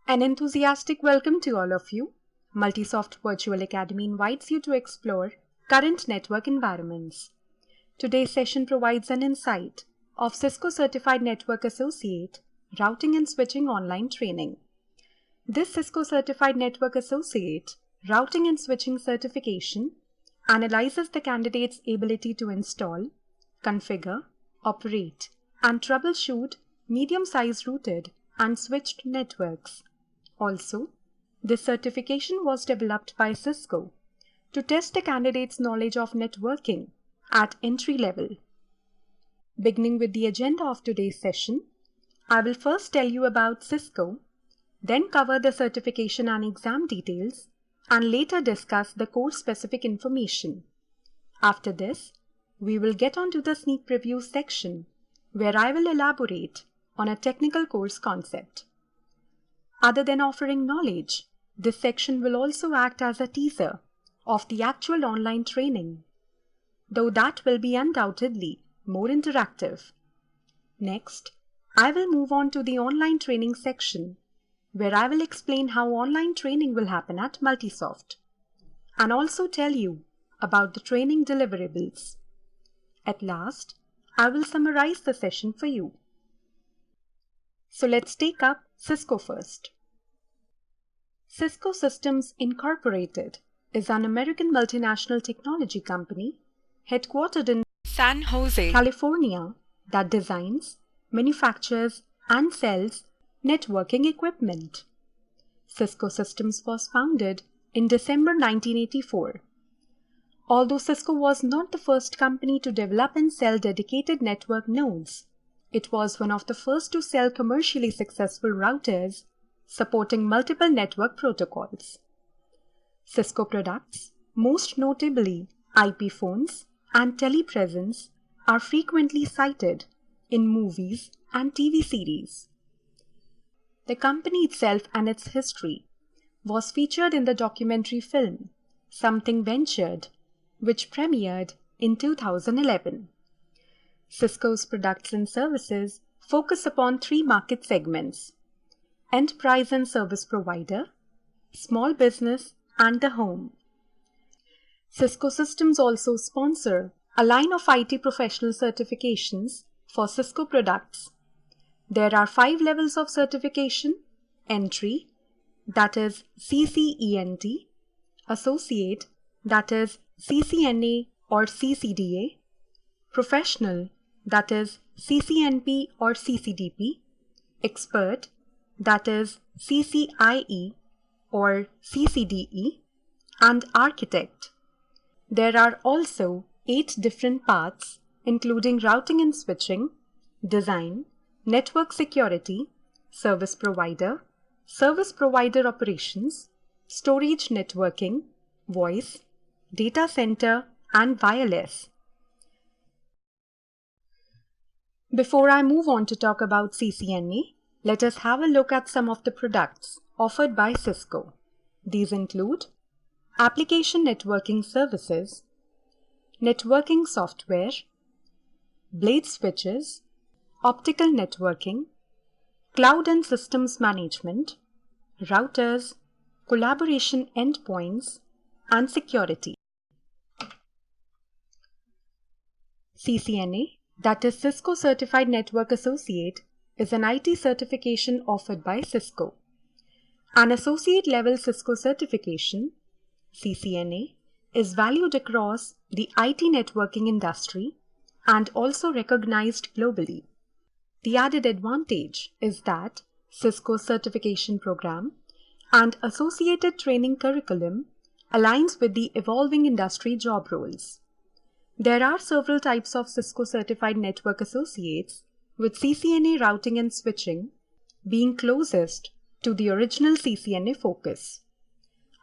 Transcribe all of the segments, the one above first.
An enthusiastic welcome to all of you. Multisoft Virtual Academy invites you to explore current network environments. Today's session provides an insight of Cisco Certified Network Associate Routing and Switching Online Training. This Cisco Certified Network Associate Routing and Switching certification analyzes the candidate's ability to install, configure, operate, and troubleshoot medium-sized routed and switched networks. Also, this certification was developed by Cisco to test the candidate's knowledge of networking at entry level. Beginning with the agenda of today's session, I will first tell you about Cisco, then cover the certification and exam details, and later discuss the course-specific information. After this, we will get on to the sneak preview section, where I will elaborate on a technical course concept. Other than offering knowledge, this section will also act as a teaser of the actual online training, though that will be undoubtedly more interactive. Next, I will move on to the online training section, where I will explain how online training will happen at Multisoft, and also tell you about the training deliverables. At last, I will summarize the session for you. So let's take up Cisco first. Cisco Systems Incorporated is an American multinational technology company headquartered in San Jose, California, that designs, manufactures, and sells networking equipment. Cisco Systems was founded in December 1984. Although Cisco was not the first company to develop and sell dedicated network nodes, it was one of the first to sell commercially successful routers supporting multiple network protocols. Cisco products, most notably IP phones and telepresence, are frequently cited in movies and TV series. The company itself and its history was featured in the documentary film Something Ventured, which premiered in 2011. Cisco's products and services focus upon three market segments: enterprise and service provider, small business, and the home. Cisco Systems also sponsor a line of IT professional certifications for Cisco products. There are 5 levels of certification: entry, that is CCENT, associate, that is CCNA or CCDA, professional, that is CCNP or CCDP, expert, that is CCIE or CCDE, and architect. There are also 8 different paths, including routing and switching, design, network security, service provider operations, storage networking, voice, data center, and wireless. Before I move on to talk about CCNA, let us have a look at some of the products offered by Cisco. These include application networking services, networking software, blade switches, optical networking, cloud and systems management, routers, collaboration endpoints, and security. CCNA, that is Cisco Certified Network Associate, is an IT certification offered by Cisco. An associate-level Cisco certification, CCNA, is valued across the IT networking industry and also recognized globally. The added advantage is that Cisco's certification program and associated training curriculum aligns with the evolving industry job roles. There are several types of Cisco Certified Network Associates, with CCNA routing and switching being closest to the original CCNA focus.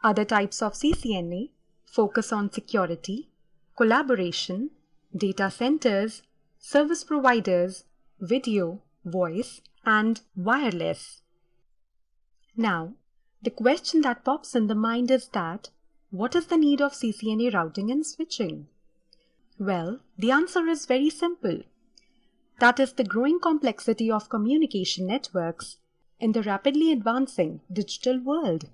Other types of CCNA focus on security, collaboration, data centers, service providers, video, voice, and wireless. Now, the question that pops in the mind is that, what is the need of CCNA routing and switching? Well, the answer is very simple. That is the growing complexity of communication networks in the rapidly advancing digital world.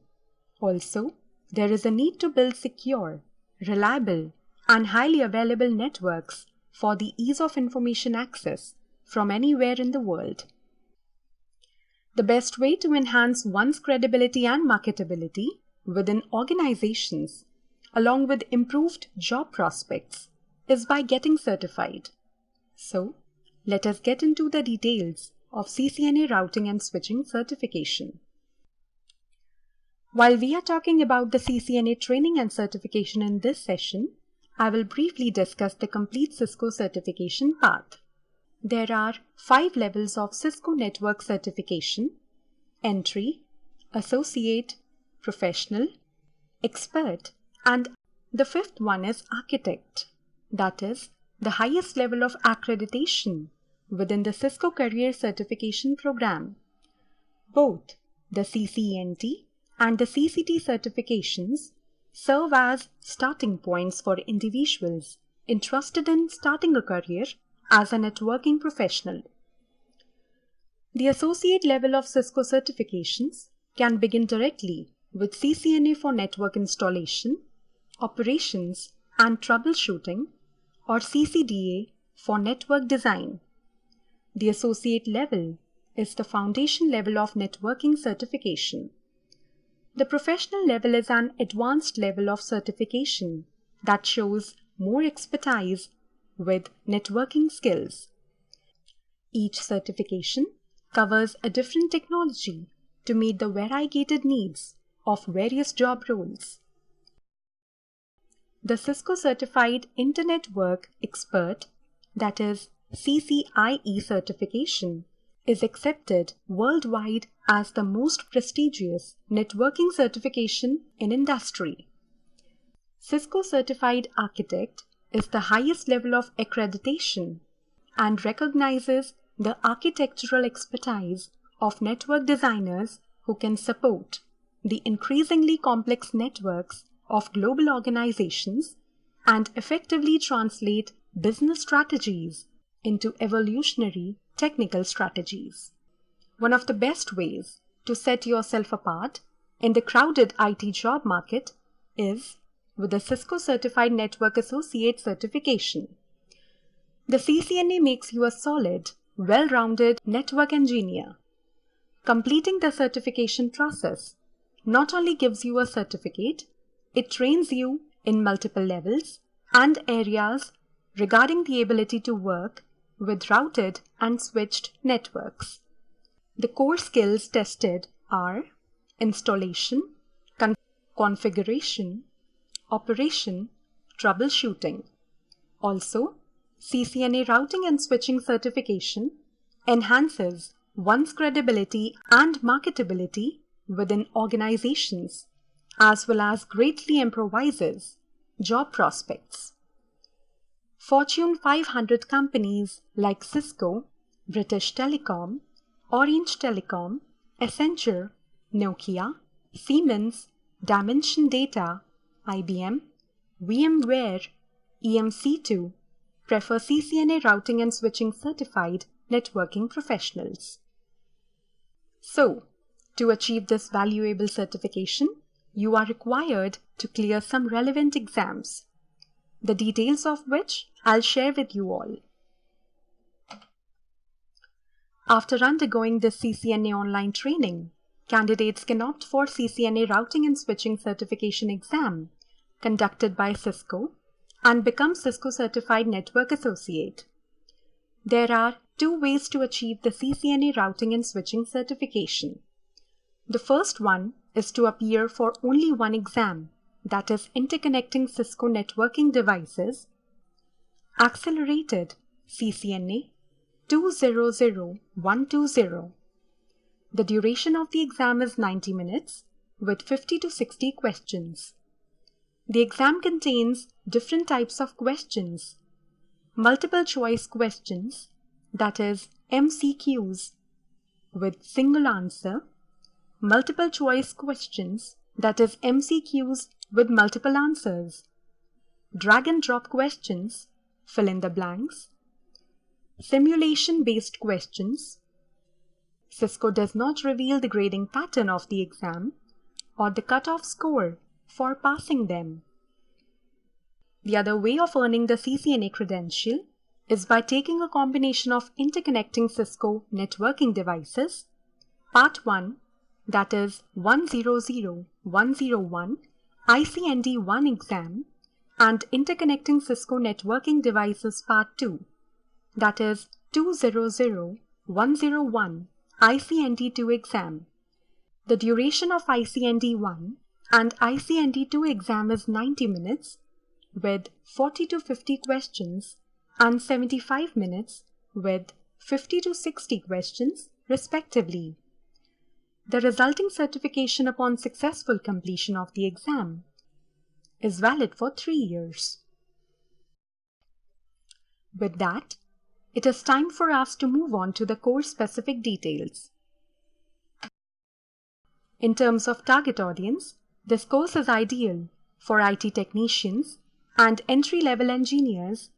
Also, there is a need to build secure, reliable, and highly available networks for the ease of information access from anywhere in the world. The best way to enhance one's credibility and marketability within organizations, along with improved job prospects, is by getting certified. So, let us get into the details of CCNA routing and switching certification. While we are talking about the CCNA training and certification in this session, I will briefly discuss the complete Cisco certification path. There are 5 levels of Cisco network certification: entry, associate, professional, expert, and the 5th one is architect. That is the highest level of accreditation within the Cisco Career Certification Program. Both the CCNT and the CCT certifications serve as starting points for individuals interested in starting a career as a networking professional. The associate level of Cisco certifications can begin directly with CCNA for network installation, operations, and troubleshooting, or CCDA for network design. The associate level is the foundation level of networking certification. The professional level is an advanced level of certification that shows more expertise with networking skills. Each certification covers a different technology to meet the variegated needs of various job roles. The Cisco Certified Internet Work Expert, that is CCIE certification, is accepted worldwide as the most prestigious networking certification in industry. Cisco Certified Architect is the highest level of accreditation and recognizes the architectural expertise of network designers who can support the increasingly complex networks of global organizations and effectively translate business strategies into evolutionary technical strategies. One of the best ways to set yourself apart in the crowded IT job market is with the Cisco Certified Network Associate certification. The CCNA makes you a solid, well-rounded network engineer. Completing the certification process not only gives you a certificate, it trains you in multiple levels and areas regarding the ability to work with routed and switched networks. The core skills tested are installation, configuration, operation, troubleshooting. Also, CCNA routing and switching certification enhances one's credibility and marketability within organizations, as well as greatly improvises job prospects. Fortune 500 companies like Cisco, British Telecom, Orange Telecom, Accenture, Nokia, Siemens, Dimension Data, IBM, VMware, EMC2 prefer CCNA routing and switching certified networking professionals. So, to achieve this valuable certification, you are required to clear some relevant exams, the details of which I'll share with you all. After undergoing this CCNA online training, candidates can opt for CCNA routing and switching certification exam conducted by Cisco and become Cisco Certified Network Associate. There are 2 ways to achieve the CCNA routing and switching certification. The first one is to appear for only one exam, that is Interconnecting Cisco Networking Devices, Accelerated CCNA 200120. The duration of the exam is 90 minutes with 50 to 60 questions. The exam contains different types of questions: multiple choice questions, that is MCQs, with single answer, multiple choice questions, that is MCQs with multiple answers, drag and drop questions, fill in the blanks, simulation based questions, Cisco does not reveal the grading pattern of the exam or the cutoff score for passing them. The other way of earning the CCNA credential is by taking a combination of interconnecting Cisco networking devices, Part 1, that is 100-101 ICND-1 exam, and interconnecting Cisco networking devices Part 2, that is 200-101 ICND-2 exam. The duration of ICND-1 and ICND-2 exam is 90 minutes with 40 to 50 questions and 75 minutes with 50 to 60 questions respectively. The resulting certification upon successful completion of the exam is valid for 3 years. With that, it is time for us to move on to the course-specific details. In terms of target audience, this course is ideal for IT technicians and entry-level engineers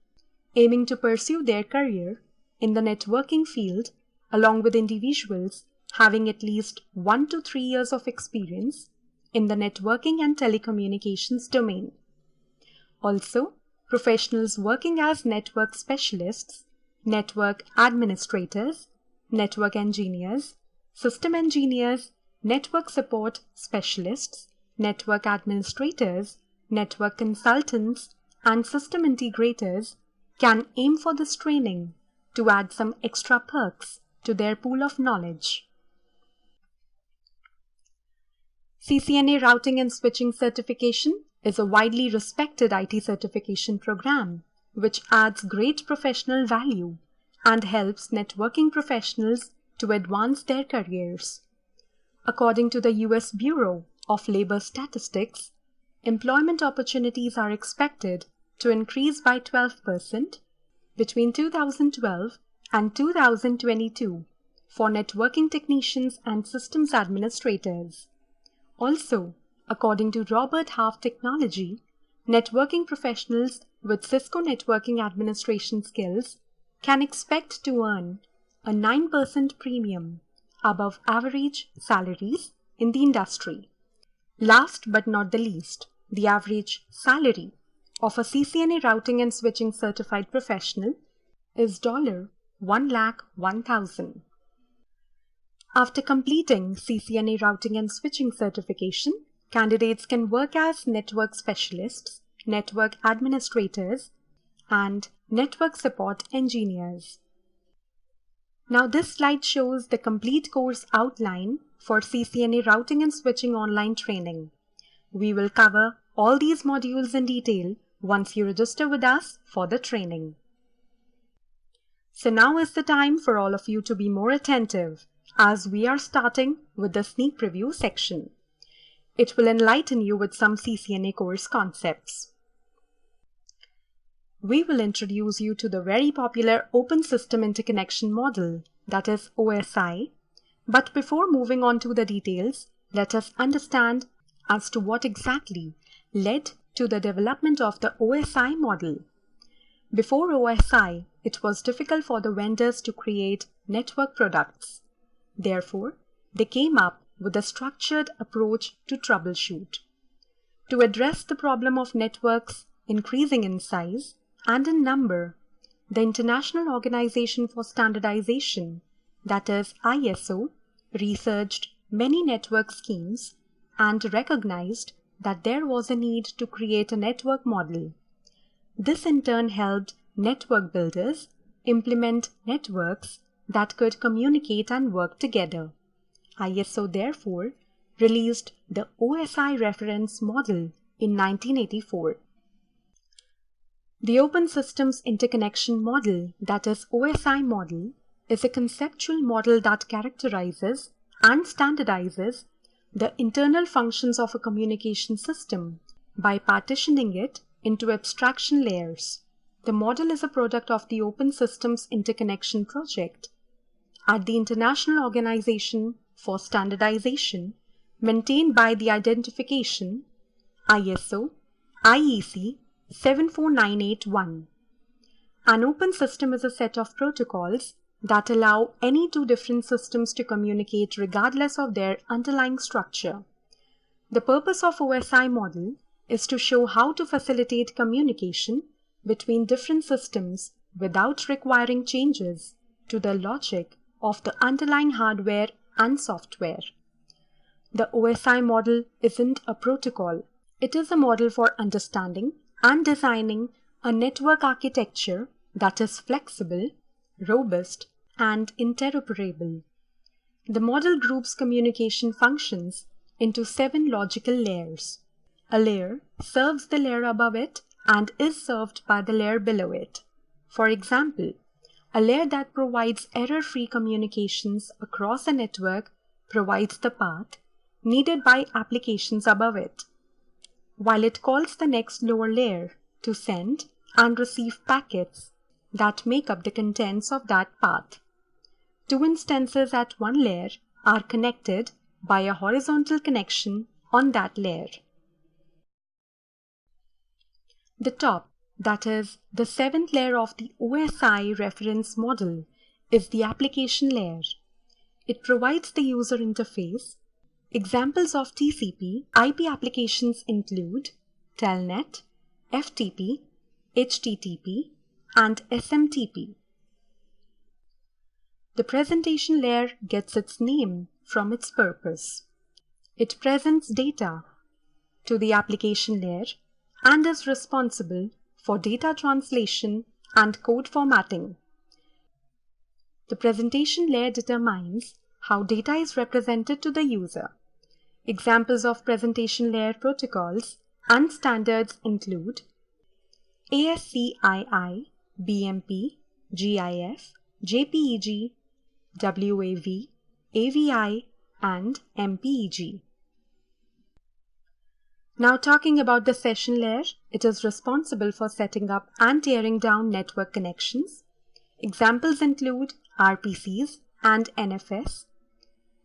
aiming to pursue their career in the networking field, along with individuals having at least 1 to 3 years of experience in the networking and telecommunications domain. Also, professionals working as network specialists, network administrators, network engineers, system engineers, network support specialists, network administrators, network consultants, and system integrators can aim for this training to add some extra perks to their pool of knowledge. CCNA Routing and Switching Certification is a widely respected IT certification program which adds great professional value and helps networking professionals to advance their careers. According to the US Bureau of Labor Statistics, employment opportunities are expected to increase by 12% between 2012 and 2022 for networking technicians and systems administrators. Also, according to Robert Half Technology, networking professionals with Cisco networking administration skills can expect to earn a 9% premium above average salaries in the industry. Last but not the least, the average salary of a CCNA Routing and Switching certified professional is $1,01,000. After completing CCNA Routing and Switching certification, candidates can work as network specialists, network administrators, and network support engineers. Now this slide shows the complete course outline for CCNA Routing and Switching online training. We will cover all these modules in detail once you register with us for the training. So now is the time for all of you to be more attentive, as we are starting with the sneak preview section. It will enlighten you with some CCNA course concepts. We will introduce you to the very popular Open System Interconnection model, that is OSI. But before moving on to the details, let us understand as to what exactly led to the development of the OSI model. Before OSI, it was difficult for the vendors to create network products. Therefore, they came up with a structured approach to troubleshoot. To address the problem of networks increasing in size and in number, the International Organization for Standardization, that is ISO, researched many network schemes and recognized that there was a need to create a network model. This in turn helped network builders implement networks that could communicate and work together. ISO therefore released the OSI reference model in 1984. The Open Systems Interconnection Model, that is OSI model, is a conceptual model that characterizes and standardizes the internal functions of a communication system by partitioning it into abstraction layers. The model is a product of the Open Systems Interconnection Project at the International Organization for Standardization, maintained by the identification ISO IEC 74981. An open system is a set of protocols that allow any two different systems to communicate regardless of their underlying structure. The purpose of OSI model is to show how to facilitate communication between different systems without requiring changes to the logic of the underlying hardware and software. The OSI model isn't a protocol. It is a model for understanding and designing a network architecture that is flexible, robust, and interoperable. The model groups communication functions into 7 logical layers. A layer serves the layer above it and is served by the layer below it. For example, a layer that provides error-free communications across a network provides the path needed by applications above it, while it calls the next lower layer to send and receive packets that make up the contents of that path. Two instances at one layer are connected by a horizontal connection on that layer. The top, that is, the 7th layer of the OSI reference model, is the application layer. It provides the user interface. Examples of TCP IP applications include Telnet, FTP, HTTP, and SMTP. The presentation layer gets its name from its purpose. It presents data to the application layer and is responsible for data translation and code formatting. The presentation layer determines how data is represented to the user. Examples of presentation layer protocols and standards include ASCII, BMP, GIF, JPEG, WAV, AVI, and MPEG. Now talking about the session layer, it is responsible for setting up and tearing down network connections. Examples include RPCs and NFS.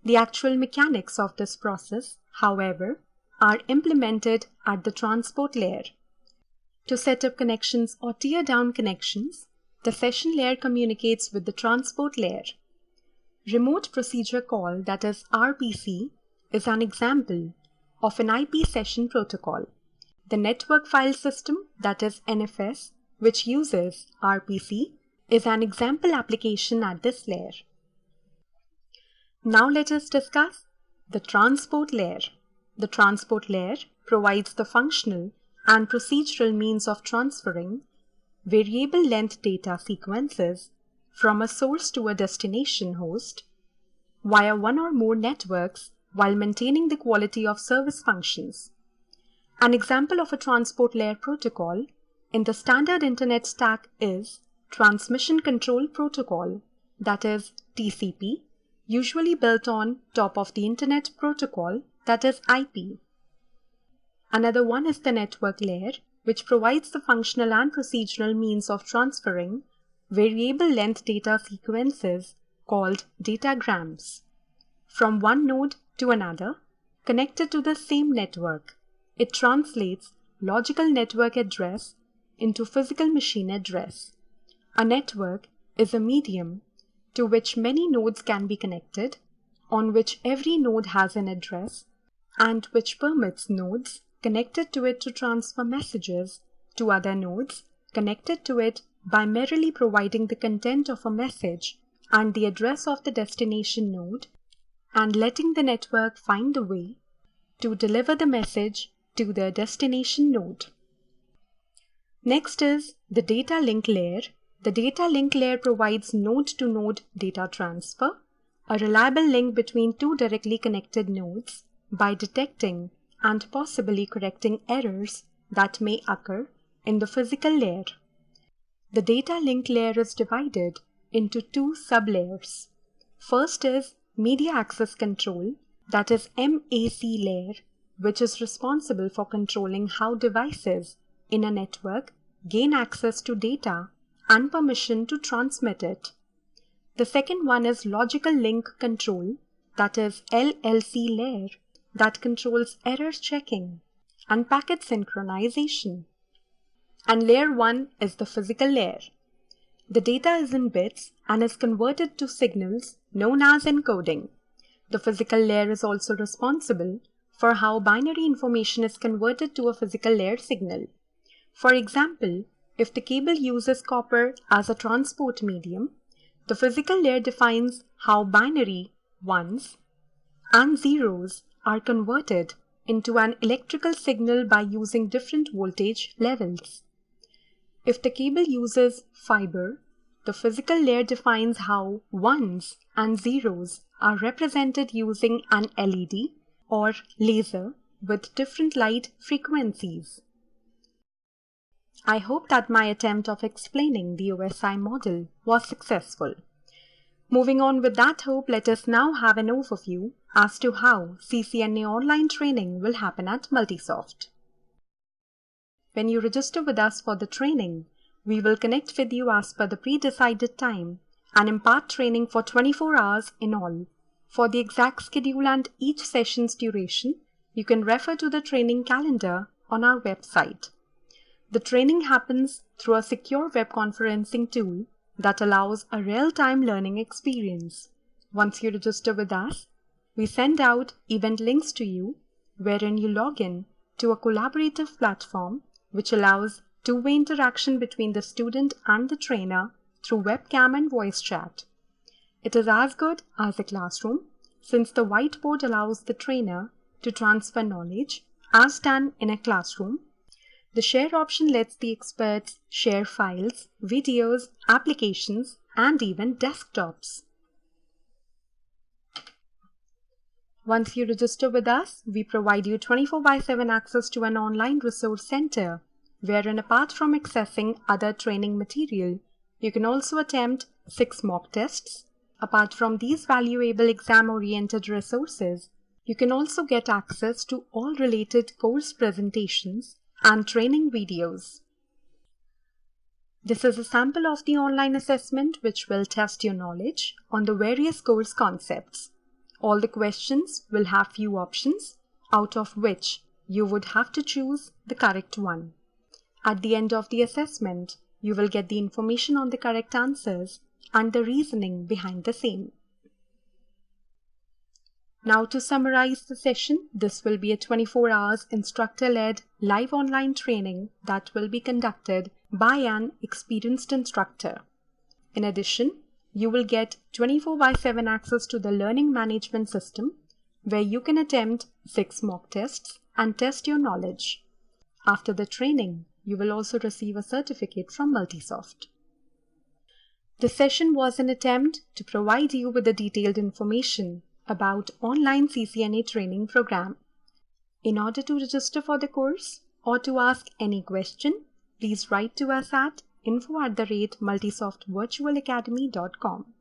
The actual mechanics of this process, however, are implemented at the transport layer. To set up connections or tear down connections, the session layer communicates with the transport layer. Remote Procedure Call, that is RPC, is an example of an IP session protocol. The Network File System, that is NFS, which uses RPC, is an example application at this layer. Now let us discuss the transport layer. The transport layer provides the functional and procedural means of transferring variable length data sequences from a source to a destination host via one or more networks while maintaining the quality of service functions. An example of a transport layer protocol in the standard Internet stack is Transmission Control Protocol, that is TCP, usually built on top of the Internet Protocol, that is IP. Another one is the network layer, which provides the functional and procedural means of transferring variable length data sequences called datagrams from one node to another, connected to the same network. It translates logical network address into physical machine address. A network is a medium to which many nodes can be connected, on which every node has an address, and which permits nodes connected to it to transfer messages to other nodes connected to it by merely providing the content of a message and the address of the destination node, and letting the network find a way to deliver the message to the destination node. Next is the data link layer. The data link layer provides node-to-node data transfer, a reliable link between two directly connected nodes by detecting and possibly correcting errors that may occur in the physical layer. The data link layer is divided into 2 sublayers. First is Media Access Control, that is MAC layer, which is responsible for controlling how devices in a network gain access to data and permission to transmit it. The second one is Logical Link Control, that is LLC layer, that controls error checking and packet synchronization. And layer 1 is the physical layer. The data is in bits and is converted to signals known as encoding. The physical layer is also responsible for how binary information is converted to a physical layer signal. For example, if the cable uses copper as a transport medium, the physical layer defines how binary ones and zeros are converted into an electrical signal by using different voltage levels. If the cable uses fiber, the physical layer defines how ones and zeros are represented using an LED or laser with different light frequencies. I hope that my attempt of explaining the OSI model was successful. Moving on with that hope, let us now have an overview as to how CCNA online training will happen at Multisoft. When you register with us for the training, we will connect with you as per the pre-decided time and impart training for 24 hours in all. For the exact schedule and each session's duration, you can refer to the training calendar on our website. The training happens through a secure web conferencing tool that allows a real-time learning experience. Once you register with us, we send out event links to you wherein you log in to a collaborative platform which allows two-way interaction between the student and the trainer through webcam and voice chat. It is as good as a classroom since the whiteboard allows the trainer to transfer knowledge as done in a classroom. The share option lets the experts share files, videos, applications, and even desktops. Once you register with us, we provide you 24/7 access to an online resource center, wherein apart from accessing other training material, you can also attempt 6 mock tests. Apart from these valuable exam-oriented resources, you can also get access to all related course presentations and training videos. This is a sample of the online assessment which will test your knowledge on the various course concepts. All the questions will have few options, out of which you would have to choose the correct one. At the end of the assessment, you will get the information on the correct answers and the reasoning behind the same. Now to summarize the session, this will be a 24 hours instructor-led live online training that will be conducted by an experienced instructor. In addition, you will get 24/7 access to the learning management system where you can attempt 6 mock tests and test your knowledge. After the training, you will also receive a certificate from Multisoft. The session was an attempt to provide you with the detailed information about online CCNA training program. In order to register for the course or to ask any question, please write to us at info@multisoftvirtualacademy.com.